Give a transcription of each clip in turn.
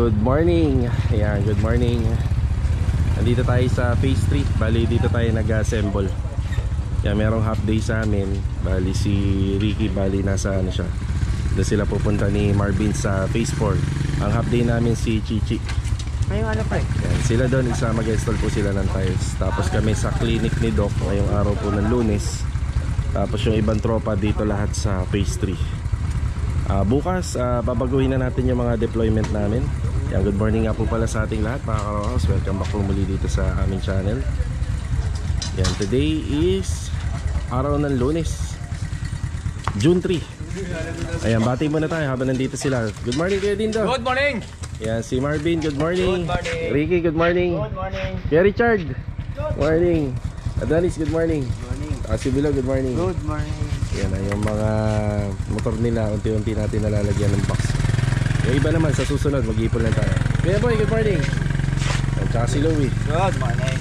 Good morning. Ayan, good morning. Nandito tayo sa phase 3. Bali dito tayo nag-assemble. Yan, merong half day sa amin. Bali si Ricky, bali nasa ano siya. Doon sila pupunta ni Marvin sa phase 4. Ang half day namin si Chichi. Ngayong ano pa eh? Yan, sila doon, isa mag-install po sila ng tiles. Tapos kami sa clinic ni Doc ngayong araw po ng Lunes. Tapos yung ibang tropa dito lahat sa phase 3. Bukas babaguhin na natin yung mga deployment namin. Yan, good morning nga po pala sa ating lahat mga ka-Rockhouse. Welcome back po muli dito sa aming channel. Yan, today is araw ng Lunes, June 3. Ayan, bati muna tayo habang nandito sila. Good morning Kuya Dindo. Good morning. Yan, si Marvin, good morning. Good morning. Ricky, good morning. Good morning. Kuya Richard, good morning. Adonis, good morning. Good morning. Si Bilo, good morning. Good morning. Yan na yung mga motor nila, unti-unti natin nalalagyan ng box. Yung iba naman sa susunod mag-iipon lang tayo. Kuya Boy, good morning. At saka si Louie. Good morning.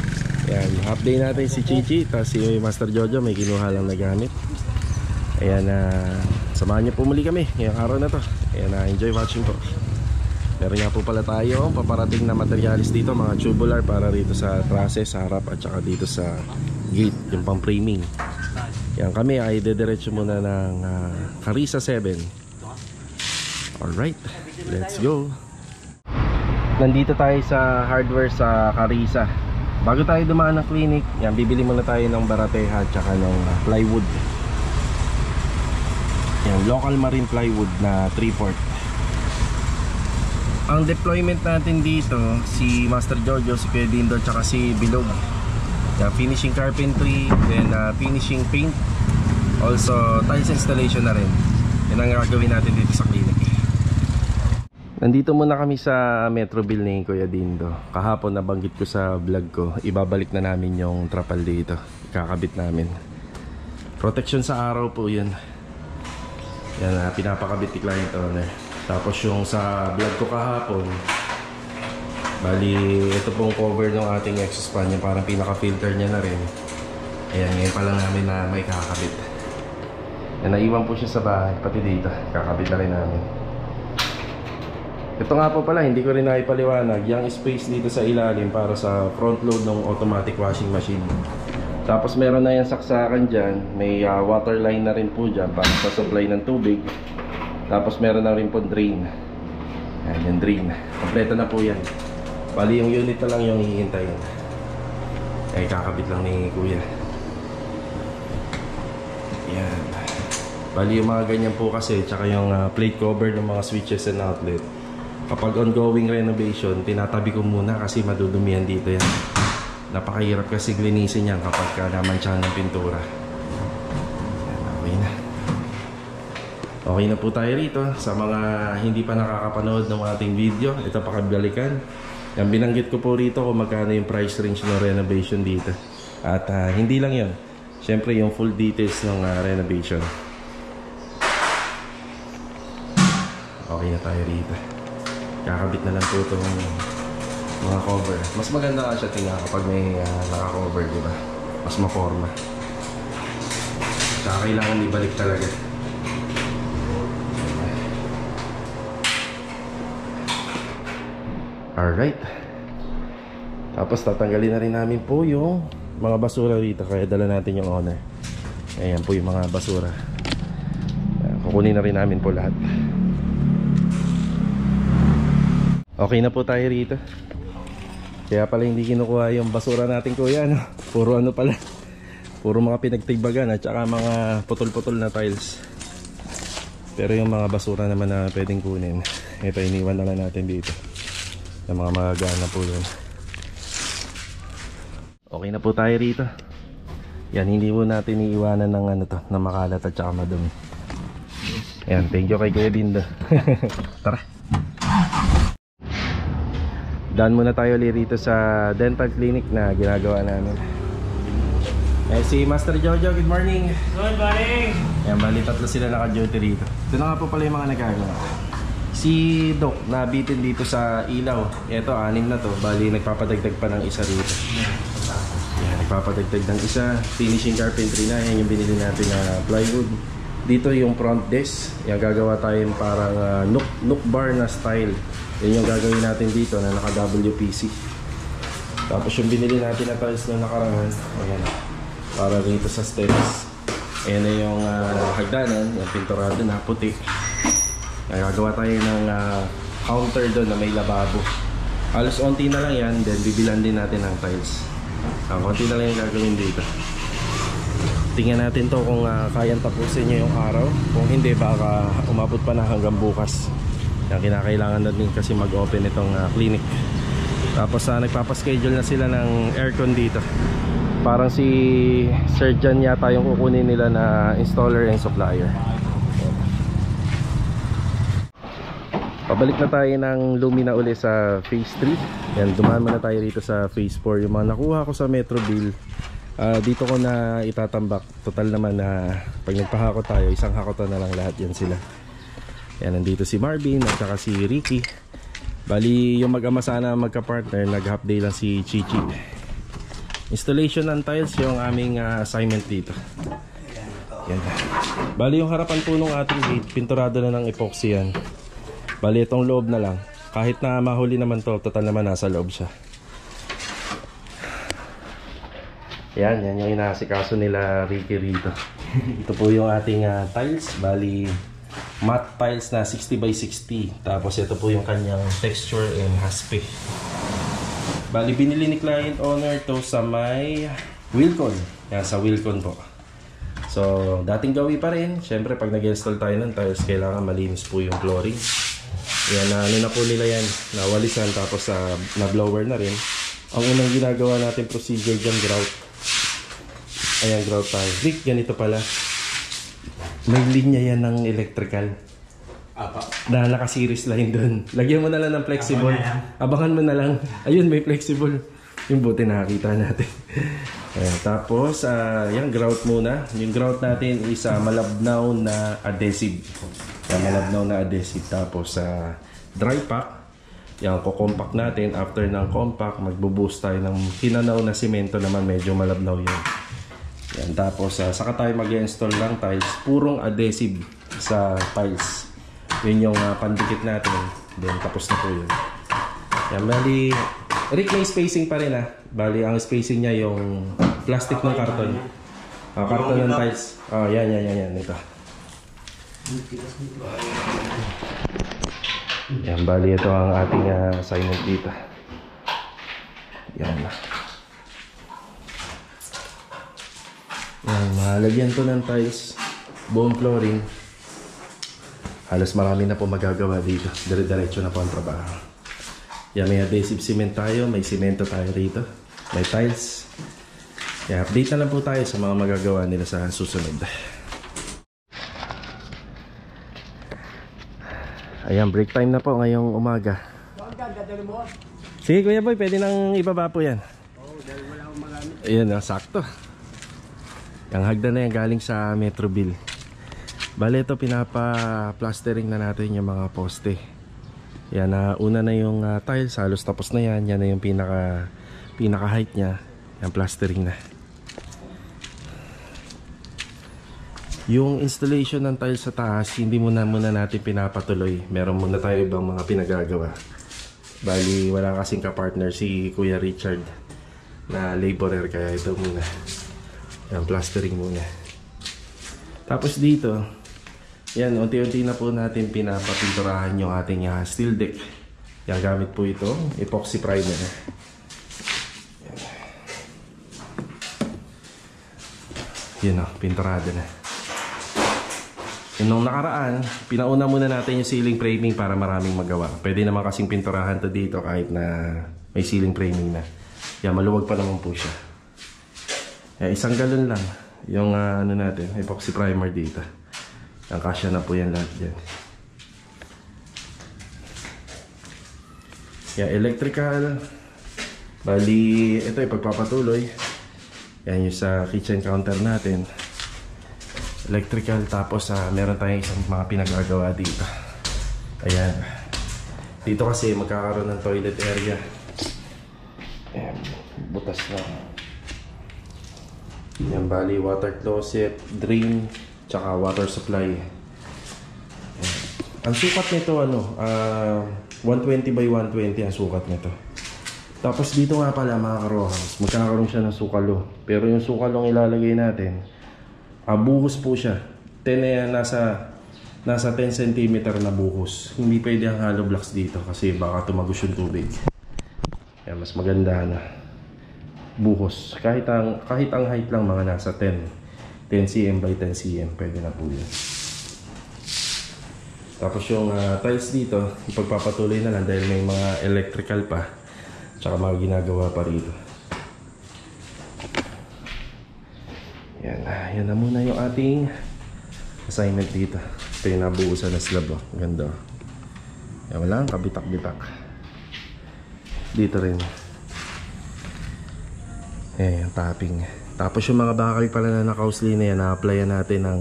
Yan, update natin si Chichi. Tapos si Master Jojo may kinuha lang na gamit. Ayan, samahan niyo po muli kami ngayong araw na to. Ayan, enjoy watching po. Meron nga po pala tayo paparating na materialis dito, mga tubular para rito sa trusses sa harap at saka dito sa gate, yung pang framing. Yan, kami ay dediretso muna ng Carissa 7. Alright, let's go. Nandito tayo sa hardware sa Carissa. Bago tayo dumaan ng clinic, yan, bibili muna tayo ng barateha at saka ng plywood. Yan, local marine plywood na 3/4. Ang deployment natin dito, si Master Jojo, si Kuya Dindo, at saka si Bilog. Finishing carpentry, then finishing paint, also tiles installation na rin. Yan ang gagawin natin dito sa clinic. Nandito muna kami sa Metroville ni Kuya Dindo. Kahapon nabanggit ko sa vlog ko, ibabalik na namin yung trapal dito, kakabit namin. Protection sa araw po yun. Yan, pinapakabit ni client owner. Tapos yung sa vlog ko kahapon, bali ito pong cover ng ating exhaust fan, yung parang pinaka-filter niya na rin. Ayan, ngayon pa lang namin na may kakabit. Naiwan po siya sa bahay, pati dito kakabit na rin namin. Ito nga po pala, hindi ko rin naipaliwanag, yung space dito sa ilalim para sa front load ng automatic washing machine. Tapos meron na yung saksakan dyan, may water line na rin po dyan para sa supply ng tubig. Tapos meron na rin po drain. Ayan, yung drain, kompleto na po yan. Bali yung unit na lang yung hihintayin. Ay kakabit lang ni Kuya. Yan. Bali yung mga ganyan po kasi, tsaka yung plate cover ng mga switches and outlet, kapag ongoing renovation, tinatabi ko muna kasi madudumihan dito yan. Napakahirap kasi linisin yan kapag namantsahan ng pintura. Yan, okay na. Okay na po tayo rito. Sa mga hindi pa nakakapanood ng ating video, ito pakabalikan. Yan, binanggit ko po rito kung magkano yung price range ng renovation dito. At hindi lang yun, syempre yung full details ng renovation. Okay na tayo rito. Kakabit na lang po itong mga cover. Mas maganda ka siya tingnan kapag may naka-cover, diba? Mas maporma. Saka kailangan ibalik talaga. Alright. Tapos tatanggalin na rin namin po yung mga basura dito, kaya dala natin yung owner. Ayan po yung mga basura. Kukunin na rin namin po lahat. Okay na po tayo rito. Kaya pala hindi kinukuha yung basura natin, Kuya, no? Puro ano pala, puro mga pinagtigbagan at saka mga putol-putol na tiles. Pero yung mga basura naman na pwedeng kunin, ito iniwan na lang natin dito. Yung mga magagana po yun. Okay na po tayo rito. Yan, hindi po natin iiwanan ng ano to, na makalat at saka madumi. Yan, thank you kay Kuya Dindo. Tara. Daan muna tayo ulit rito sa dental clinic na ginagawa namin. Si Master Jojo, good morning. Good morning. Yan, bali tatlo sila naka-duty rito. Ito na nga po pala yung mga nagagawa. Si Doc, nabitin dito sa ilaw. Ito, 6 na to. Bali, nagpapadagdag pa ng isa rito. Yan, nagpapadagdag ng isa. Finishing carpentry na. Yan yung binili natin na plywood. Dito yung front desk. Yan, gagawa tayo yung parang nook bar na style. Yan yung gagawin natin dito na naka WPC. Tapos yung binili natin na tiles na nakaraan, ayan, para rito sa steps. Ayan na yung hagdanan, yung pinturado na puti. Gagawa tayo ng counter doon na may lababo. Halos onti na lang yan, then bibilan din natin ng tiles. Konti na lang yung gagawin dito. Tingnan natin to kung kayang tapusin nyo yung araw. Kung hindi, baka umabot pa na hanggang bukas. Yan, kinakailangan na din kasi mag-open itong clinic. Tapos nagpapaschedule na sila ng aircon dito. Parang si Sir Jan yata yung kukunin nila na installer and supplier. Pabalik na tayo ng Lumina uli sa phase 3. Yan, dumaan muna tayo rito sa phase 4. Yung mga nakuha ko sa Metrobill, dito ko na itatambak. Total naman na pag nagpahakot tayo, isang hakotan na lang lahat yan sila. Yan, nandito si Marvin at saka si Ricky. Bali yung mag-ama sana magka-partner, nag-half day lang si Chichi. Installation ng tiles yung aming assignment dito. Yan. Bali yung harapan po nung ating gate, pinturado na ng epoxy yan. Bali itong loob na lang. Kahit na mahuli naman to, total naman nasa loob siya. Yan yung inaasikaso nila Ricky rito. Ito po yung ating tiles. Bali matte tiles na 60 by 60. Tapos ito po yung kanyang texture and haspe. Bali binili ni client owner to sa may Wilcon. Yan, sa Wilcon po. So dating gawi pa rin. Syempre pag nag-install tayo ng tiles, kailangan malinis po yung flooring. Yan, ano na po nila yan, nawalisan, tapos na-blower na rin. Ang unang ginagawa natin procedure dyan, grout. Ayan, grout tayo. Rick, ganito pala. May linya yan ng electrical. Na naka-series line dun. Lagyan mo na lang ng flexible. Abangan mo na lang. Ayun, may flexible. Yung buti nakakita natin. Ayan, tapos, yan, grout muna. Yung grout natin is malabnaw na adhesive. Malabnaw na adhesive. Tapos dry pack, yan, kukompact natin. After ng compact, magbo-boost tayo ng hinanaw na simento naman, medyo malabnaw yun. Yan, tapos saka tayo mag-install ng tiles, purong adhesive sa tiles. Yun yung pandikit natin. Then tapos na po yun. Yan, bali Rick, may spacing pa rin bali ang spacing niya yung plastic ng karton. Karton ng tiles. Yan ito. Yan, bali ito ang ating assignment dito. Yan. Yan, malagyan to ng tiles, bone flooring. Halos marami na po magagawa dito. Dire-diretso na po ang trabaho. Yan, may adhesive cement tayo, may simento tayo rito, may tiles. Yan, update na lang po tayo sa mga magagawa nila sa susunod. Ayan, break time na po ngayong umaga. Sige Kuya Boy, pwede nang ibaba po yan. Dahil wala akong magamit. Ayan, sakto. Yung hagdan na yan galing sa Metrobill. Bale ito, pinapa-plastering na natin yung mga poste. Yan, una na yung tiles, halos tapos na yan. Yan na yung pinaka height nya. Yan, plastering na. Yung installation ng tiles sa taas, hindi muna natin pinapatuloy. Meron muna tayo ibang mga pinagagawa. Bali, wala kasing ka-partner si Kuya Richard na laborer, kaya ito muna. Yan, plastering muna. Tapos dito, yan, unti-unti na po natin pinapapinturahan yung ating steel deck. Yan, gamit po ito, epoxy primer. Yan o, pinturado na. Nung nakaraan, pinauna muna natin yung ceiling framing para maraming magawa. Pwede naman kasing pinturahan to dito kahit na may ceiling framing na. Yan, maluwag pa naman po siya. Yan, isang galon lang yung ano natin, epoxy primer dito. Ang kasya na po yan lahat dyan. Yan, electrical. Bali, ito ipagpapatuloy. Yan yung sa kitchen counter natin. Electrical, tapos meron tayong isang mga pinagagawa dito. Ayan. Dito kasi magkakaroon ng toilet area. Ayan, butas na. Yan, bali water closet, drain, tsaka water supply. Ayan. Ang sukat nito 120 by 120 ang sukat nito. Tapos dito nga pala mga karohams, magkakaroon siya ng sukalo. Pero yung sukalong ilalagay natin, buhos po siya. 10 na yan, nasa 10 cm na buhos. Hindi pwede ang hollow blocks dito kasi baka tumagos yung tubig. Kaya mas maganda na buhos. Kahit ang height lang mga nasa 10 cm by 10 cm, pwede na po yun. Tapos yung tiles dito, ipagpapatuloy na lang dahil may mga electrical pa. Tsaka mga ginagawa pa rito. Yan na muna yung ating assignment dito. Ito yung nabuusan na slab. Ganda. Yan, wala ang kabitak-bitak. Dito rin. Yung tapping. Tapos yung mga bakal pala na nakausli na yan, na-applyan natin ng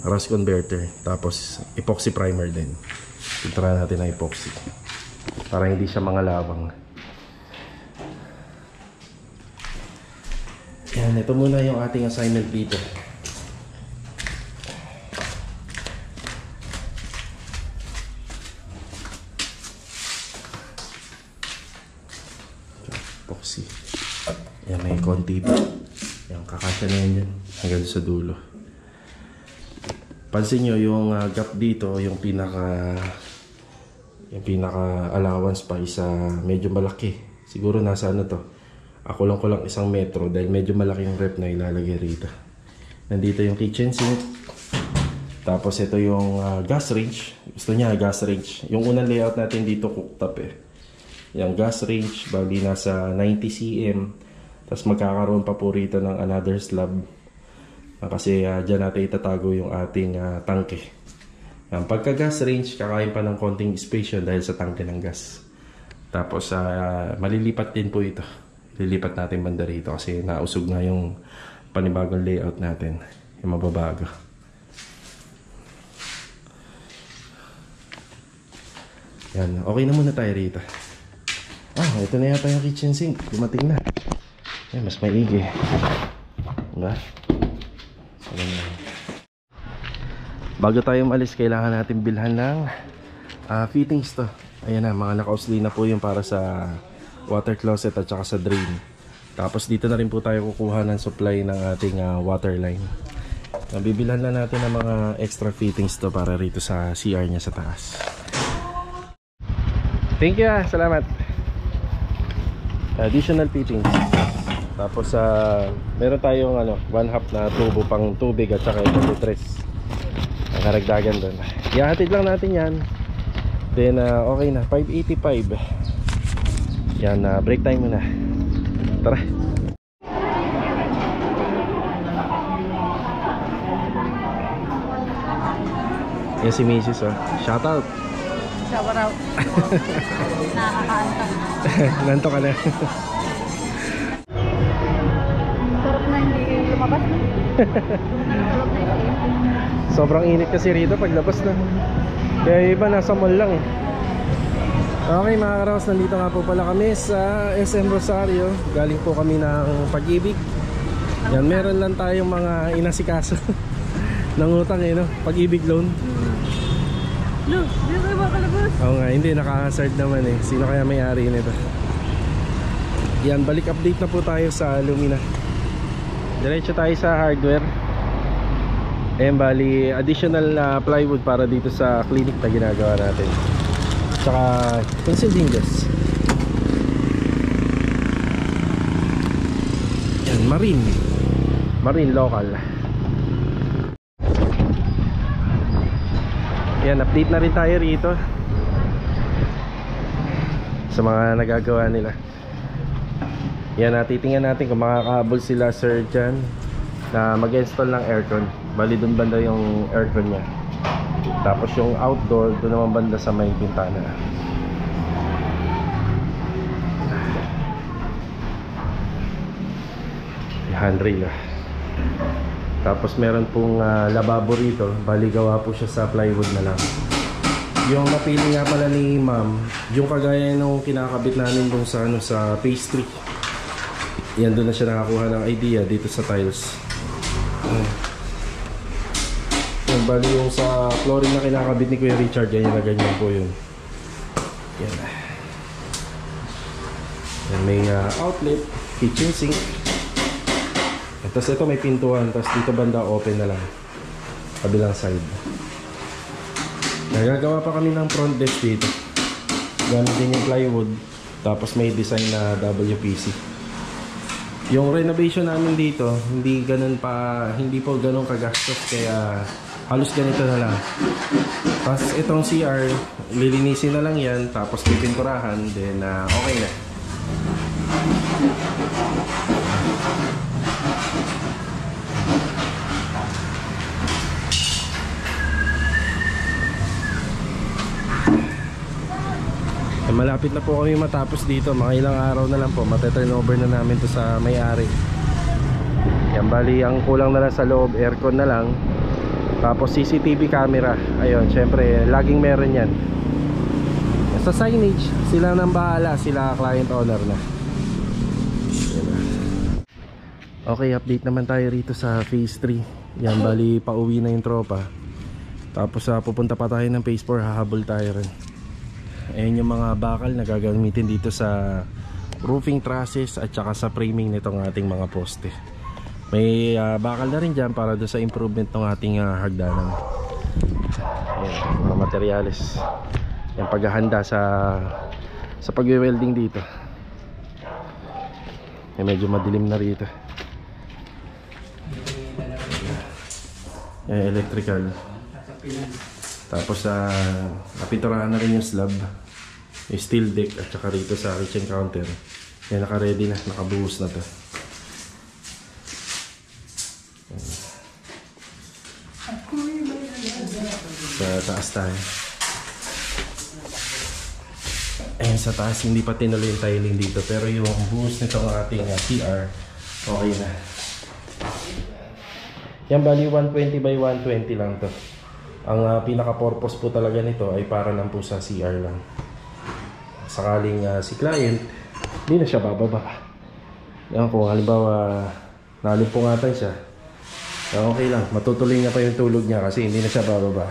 rust converter. Tapos epoxy primer din. Filtran natin ng epoxy. Para hindi siya mga lawang. Yan, ito muna yung ating assignment dito. Epoxy. Yan, may konti pa. Yan, kakasya na yan dyan. Hanggang sa dulo. Pansin nyo yung gap dito, yung pinaka allowance pa isa medyo malaki. Siguro nasa ano to. Ako lang 1 metro dahil medyo malaking rep na ilalagay rito. Nandito yung kitchen sink. Tapos ito yung gas range. Gusto niya gas range. Yung unang layout natin dito cooktop eh. Yung gas range bali nasa 90 cm. Tapos magkakaroon pa po rito ng another slab. Kasi dyan natin itatago yung ating tangke. Pagka gas range, kakain pa ng konting space yun dahil sa tangke ng gas. Tapos malilipat din po ito. Lilipat natin banda rito kasi nausog na yung panibagong layout natin. Yung mababago. Yan, okay na muna tayo rito. Ito na yata yung kitchen sink. Dumating na. Yan, mas maigi. Diba? Bago tayo umalis, kailangan natin bilhan ng fittings to. Ayan na, mga nakausli na po yung para sa water closet at saka sa drain. Tapos dito na rin po tayo kukuha ng supply ng ating water line. Bibilhan na natin ng mga extra fittings to para rito sa CR niya sa taas. Thank you, salamat. Additional fittings. Tapos meron tayong 1/2 na tubo pang tubig at saka yung tres. Ang karagdagan doon. Ihahatid lang natin yan. Then okay na, 585. Yan, break time muna. Tara. Yan si Mrs. Shout out. Shout out. Nakakaantok. Nanto ka na. Sarap na hindi lumabas. Sobrang init kasi rito paglabas na. Kaya iba nasa mall lang eh. Okay mga karaos, nandito nga po pala kami sa SM Rosario. Galing po kami ng Pag-ibig. Yan, meron lang tayong mga inasikaso ng utang eh, no? Pag-ibig loan. Look, di kayo makalabas. Oo nga, hindi, naka-hazard naman eh. Sino kaya may-ari nito? Yan, balik update na po tayo sa Lumina. Diretso tayo sa hardware. Ayan, bali, additional na plywood para dito sa clinic na ginagawa natin. Tsaka pencil hinges. Yan, marine local. Yan, update na rin tayo rito sa mga nagagawa nila. Yan, titingnan natin kung makakahabol sila sir dyan na mag-install ng aircon. Bali dun banda yung aircon niya. Tapos yung outdoor, doon naman banda sa may bintana. Handrail. Tapos meron pong lababo rito. Bali gawa po siya sa plywood na lang. Yung napili nga pala ni ma'am, yung kagaya nung kinakabit namin dun sa, sa pastry. Yan, doon na siya nakakuha ng idea dito sa tiles. Bali yung sa flooring na kinakabit ni Kuya Richard, ganyan na ganyan po yun. Yan. Yan, may outlet, kitchen sink. Tapos ito may pintuan, tapos dito banda open na lang. Kabilang side. Nagagawa pa kami ng front desk dito. Gamit din yung plywood. Tapos may design na WPC. Yung renovation namin dito, hindi po ganun kagastos, kaya halos ganito na lang. Tapos itong CR, lilinisin na lang yan, tapos pipinturahan, then okay na. Malapit na po kami matapos dito, mga ilang araw na lang po mate-turnover na namin to sa may-ari. Yan, bali ang kulang na lang sa loob, aircon na lang, tapos CCTV camera. Ayun, syempre laging meron yan. Sa signage sila nang bahala, sila client owner na. Okay, update naman tayo rito sa phase 3. Yan, bali pauwi na yung tropa, tapos pupunta pa tayo ng phase 4, hahabol tayo rin. Ayan yung mga bakal na gagamitin dito sa roofing trusses at saka sa framing nitong ating mga poste. May bakal na rin dyan para doon sa improvement ng ating hagdanan. Ayan, mga materyales. Yung paghahanda sa pag-welding dito. Ayan, medyo madilim na rito. Ayan, electrical. Tapos napinturahan na rin yung slab, yung steel deck, at saka rito sa kitchen counter. Yan, naka-ready na, nakabuhos na to. Sa taas tayo. Ayan, sa taas hindi pa tinuloy yung tiling dito, pero yung buhos nito ng ating CR okay na. Yan, bali 120 by 120 lang to. Ang pinaka-purpose po talaga nito ay para lang po sa CR lang. Sakaling si client, hindi na siya bababa. Yan, kung halimbawa nalimpungatan siya, okay lang, matutuloy niya pa yung tulog niya kasi hindi na siya bababa.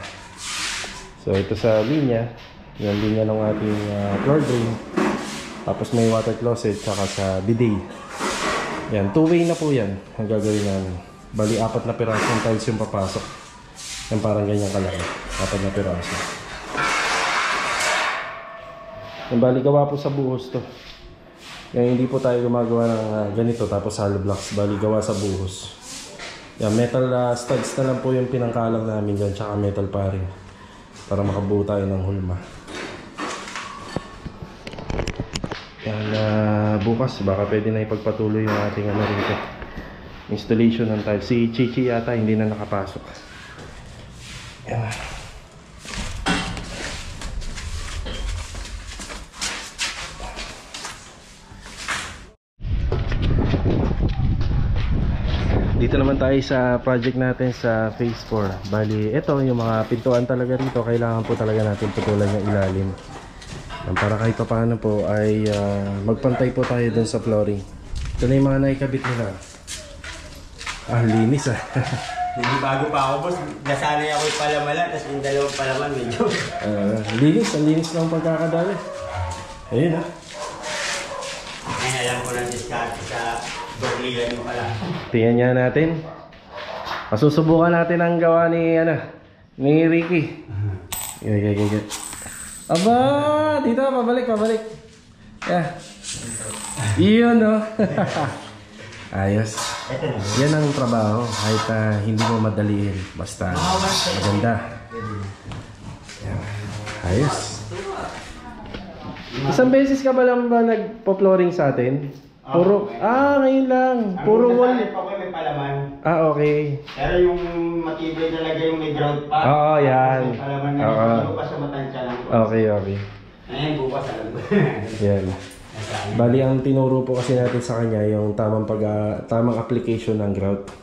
So ito sa linya, yung linya ng ating floor drain. Tapos may water closet, saka sa bidet. Yan, two-way na po yan ang gagawin namin. Bali 4 na pirasong tiles yung papasok. Yan, parang ganyan kalaki, 4 na piraso. Yan, bali gawa po sa buhos to. Yan, hindi po tayo gumagawa ng ganito tapos hollow blocks, bali gawa sa buhos. Yan, metal studs na lang po yung pinangkalang namin dyan, tsaka metal paring para makabuo tayo ng hulma. Yan, bukas baka pwede na ipagpatuloy yung ating rito, installation ng tiles. Si Chichi yata hindi na nakapasok. Yan. Dito naman tayo sa project natin sa phase 4. Bali, ito yung mga pintuan talaga rito, kailangan po talaga natin putulan yung ilalim. Para kahit pa paano po ay magpantay po tayo dun sa flooring. Ito na yung mga naikabit nila. Linis Hindi bago pa ako, boss. Nasanay ako yung palamala, tapos yung dalawang palaman medyo. Linis, ang linis ng pagkakadali. Ayun Ay, alam ko ng diskarte sa Berlian yung pala. Tingnan niya natin. Masusubukan natin ang gawa ni Ricky. Okay. Aba, dito, pabalik. Yeah. Iyon, no? Ayos. Yan ang trabaho. Kahit hindi mo madaliin. Basta maganda. Yan. Ayos. Isang beses ka ba lang nagpo-flooring sa atin? Puro, ngayon lang. Puro wall. Nasanay pa ko may palaman. Okay. Pero yung matibay talaga yung may ground pa. Oo, yan. Yung palaman na yung bukas sa matansya lang. Okay. Ayan, bukas alam ko. Yan. Bali, ang tinuro po kasi natin sa kanya yung tamang application ng grout.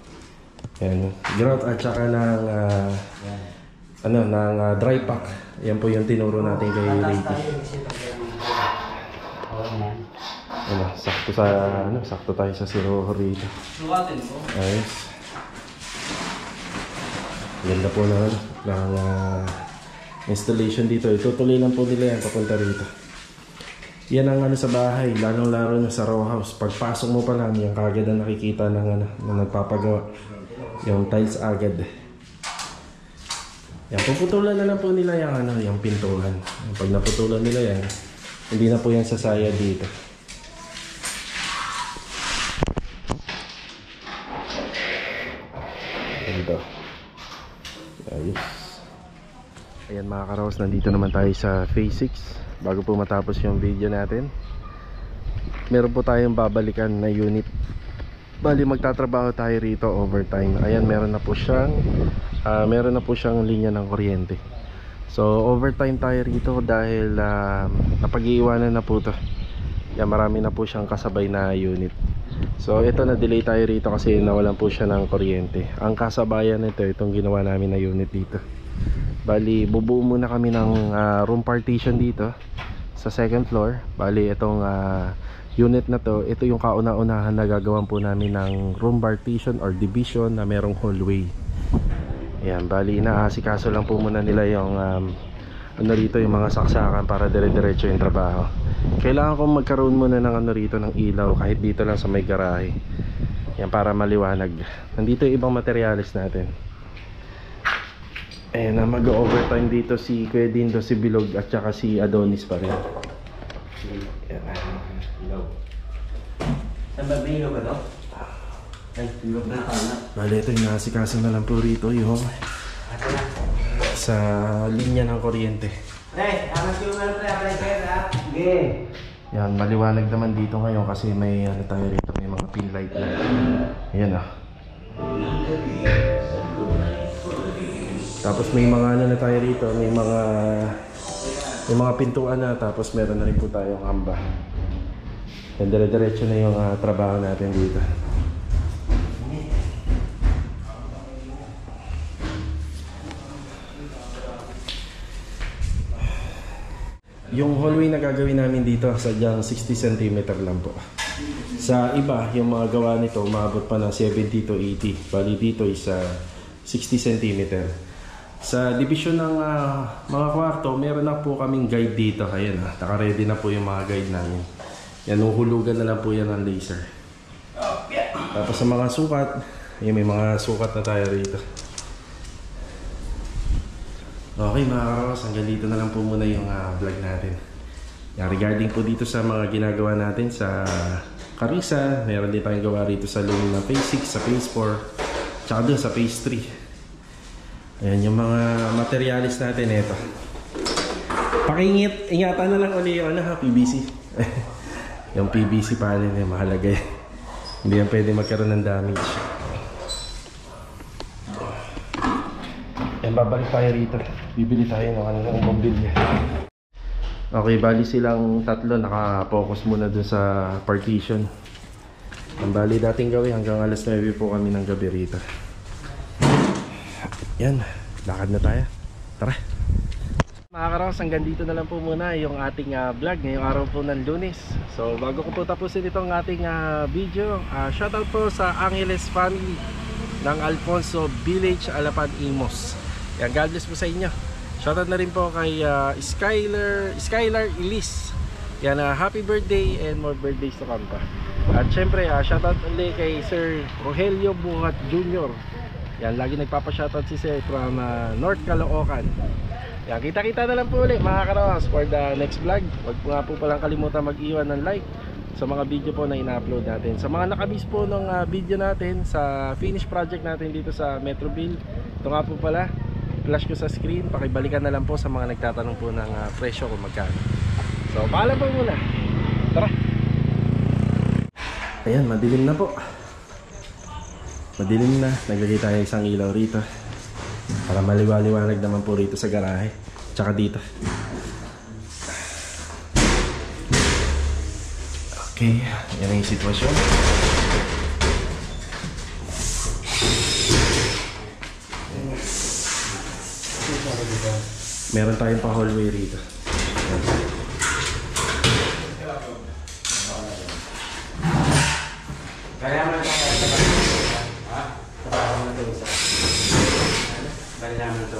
Yan. Grout at saka ng dry pack. Yan po yung tinuro natin kay Ricky. Sakto tayo sa Siroho rito. Ayos. Ganda po ng installation dito. Itutuloy lang po nila yan papunta rito. Yan ang ano sa bahay, lalong-laro na sa row house. Pagpasok mo pa lang, yung kagad na nakikita ng ano, na nagpapagawa. Yung tiles agad. Yan, puputulan na lang po nila yung ano, yung pintuan. Pag naputulan nila yan, hindi na po yan sasaya dito. Ito. Ayos. Ayan mga karaos, nandito naman tayo sa phase 6. Bago po matapos yung video natin, meron po tayong babalikan na unit. Bali magtatrabaho tayo rito overtime. Ayan, meron na po siyang linya ng kuryente. So overtime tayo rito dahil napag-iiwanan na po to. Yan, marami na po siyang kasabay na unit. So ito, na delay tayo rito kasi nawalan po siya ng kuryente. Ang kasabayan nito, itong ginawa namin na unit dito. Bali bubuo muna kami ng room partition dito sa second floor. Bali itong unit na to, ito yung kauna-unahan na gagawan po namin ng room partition or division na merong hallway. Ayan, bali inaasikaso lang po muna nila yung ano rito, yung mga saksakan para dire-diretso yung trabaho. Kailangan kong magkaroon muna ng ano rito, ng ilaw kahit dito lang sa may garahe. Yan, para maliwanag. Nandito yung ibang materials natin. Ayan na, mag-overtime dito si Kuya Dindo, si Bilog at saka si Adonis pa rin. Ayan. Ilaw. Saan ba may ilaw ba ito? Ay, ilaw na tama. Bali, ito yung nasikaso na lang po rito yung sa linya ng kuryente. Pre, amas yung ano pre, ha? Sige. Yan, maliwanag naman dito ngayon kasi may ano tayo rito, may mga pin light na. Ayan ah. Tapos may mga ano na tayo rito, may mga pintuan na, tapos meron na rin po tayong hamba. Yan, dire-diretso na yung trabaho natin dito. Yung hallway na gagawin namin dito, sadyang 60 cm lang po. Sa iba, yung mga gawa nito, umabot pa ng 70 to 80. Bali dito is 60 cm. Sa division ng mga kwarto, meron na po kaming guide dito. Ayan, naka-ready na po yung mga guide namin. Yan, huhulugan na lang po yan ng laser. Tapos sa mga sukat, may mga sukat na tayo rito. Okay mga karawas, hanggang dito na lang po muna yung vlog natin. Yan, regarding po dito sa mga ginagawa natin sa Carissa, meron din tayong gawa rito sa loob ng phase 6, sa phase 4, tsaka doon sa phase 3. Ayan yung mga materialis natin. Ito, ingatan na lang ulit yung PVC. Yung PVC panel eh, mahalaga yan. Hindi yan pwede magkaroon ng damage. Ayan, babalik tayo rito. Bibili tayo ng bombilya. Okay, bali silang tatlo naka-focus muna dun sa partition. Ang bali dating gawin hanggang alas 9 po kami ng gabi rito. Yan, lakad na tayo. Tara. Mga karaos, hanggang dito na lang po muna yung ating vlog ngayong araw po ng Lunes. So bago ko po tapusin itong ating video, shoutout po sa Angeles family ng Alfonso Village, Alapan, Imos. Yan, God bless po sa inyo. Shoutout na rin po kay Skylar Elise. Yan, happy birthday and more birthdays to come pa. At syempre, shoutout ulit kay Sir Rogelio Buhat Jr. Yan, lagi nagpapa-shoutout si Sir from North Caloocan. Yan, kita-kita na lang po ulit mga karawas for the next vlog. Huwag po nga po palang kalimutan mag-iwan ng like sa mga video po na ina-upload natin. Sa mga nakamiss po ng video natin sa finish project natin dito sa Metroville, ito nga po pala, flash ko sa screen, pakibalikan na lang po sa mga nagtatanong po ng presyo kung magkano. So, paalam po muna. Tara! Ayan, madilim na po. Madilim na, naglagay tayo isang ilaw rito para maliwaliwanag naman po rito sa garahe tsaka dito. Okay, yan ang yung sitwasyon. Meron tayong pa hallway rito. Kaya mo ito. Ha? Trabaho na ito. Bali naman ito.